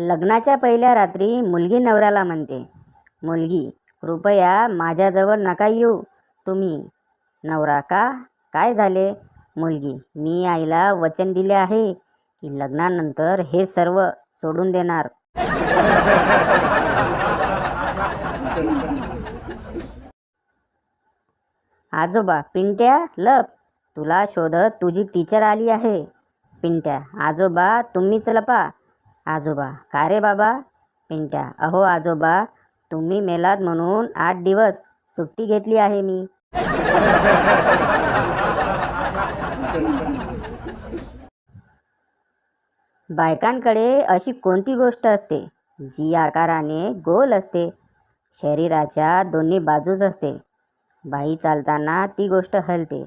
लग्नाच्या पहिल्या रात्री मुलगी नवऱ्याला म्हणते, मुलगी कृपया माझ्याजवळ नका येऊ तुम्ही. नवरा का, काय झाले? मुलगी, मी आईला वचन दिले आहे की लग्नानंतर हे सर्व सोडून देणार. आजोबा, पिंट्या लप, तुला शोधत तुझी टीचर आली आहे. पिंट्या, आजोबा तुम्हीच लपा. आजोबा, का रे बाबा? पिंट्या, अहो आजोबा, तुम्ही मेलात म्हणून 8 दिवस सुट्टी घेतली आहे मी. बायकांकडे अशी कोणती गोष्ट असते जी आकाराने गोल असते, शरीराच्या दोन्ही बाजूस असते. बाई चालताना ती गोष्ट हलते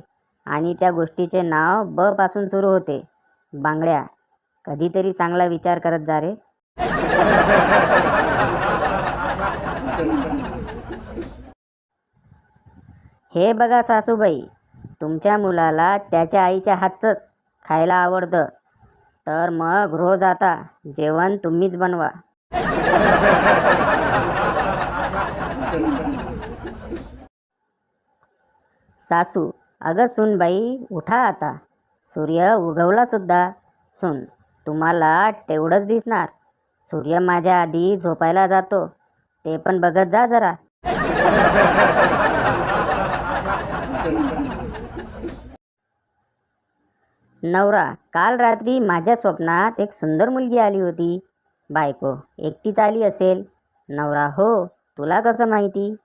आणि त्या गोष्टीचे नाव ब पासून सुरू होते. बांगड्या. कधीतरी चांगला विचार करत जा रे. हे बघा सासूबाई, तुमच्या मुलाला त्याच्या आईच्या हातचंच खायला आवडतं, तर मग रोज आता जेवण तुम्हीच बनवा. सासू, अगं सूनबाई उठा आता, सूर्य उगवला सुद्धा. सून, तुम्हाला तेवढंच दिसणार, सूर्य माझ्या आधी झोपायला जातो, ते पण बघत जा जरा. नवरा, काल रात्री माझ्या स्वप्नात एक सुंदर मुलगी आली होती. बायको, एकटीच आली असेल. नवरा, हो, तुला कसं माहिती?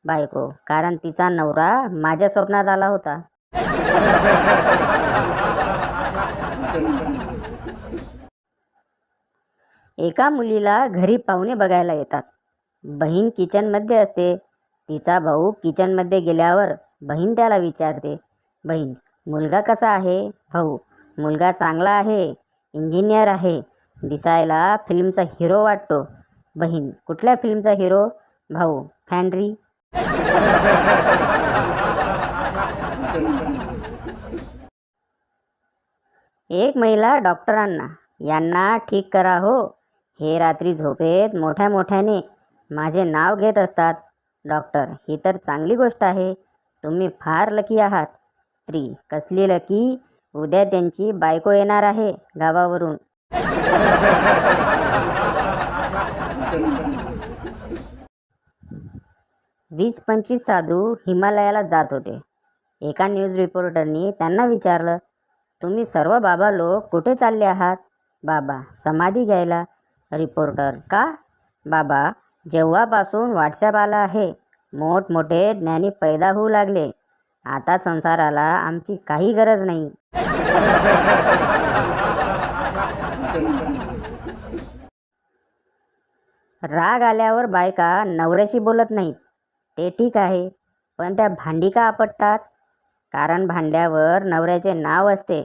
बायको, कारण तिचा नवरा माझ्या स्वप्नात आला होता. एका मुलीला घरी पाहुणे बघायला येतात. बहीण किचनमध्ये असते. तिचा भाऊ किचनमध्ये गेल्यावर बहीण त्याला विचारते, बहीण, मुलगा कसा आहे? भाऊ, मुलगा चांगला आहे, इंजिनियर आहे, दिसायला फिल्मचा हिरो वाटतो. बहीण, कुठल्या फिल्मचा हिरो? भाऊ, फॅन्ड्री. एक महिला डॉक्टरांना, यांना ठीक करा हो, हे रात्री झोपेत मोठ्या मोठ्याने माझे नाव घेत असतात. डॉक्टर, ही तर चांगली गोष्ट आहे, तुम्ही फार लकी आहात. स्त्री, कसली लकी? उद्या त्यांची बायको येणार आहे गावावरून. 20-25 साधू हिमालयाला जात होते. एका न्यूज रिपोर्टरनी त्यांना विचारलं, तुम्ही सर्व बाबा लोक कुठे चालले आहात? बाबा, समाधी घ्यायला. रिपोर्टर, का? बाबा, जेव्हापासून व्हॉट्सॲप आला आहे, मोठमोठे ज्ञानी पैदा होऊ लागले, आता संसाराला आमची काही गरज नाही. राग आल्यावर बायका नवऱ्याशी बोलत नाहीत, ते ठीक आहे, पण त्या भांडी का आपटतात? कारण भांड्यावर नवऱ्याचे नाव असते,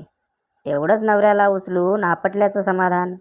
तेवढंच नवऱ्याला उचलून आपटल्याचं समाधान.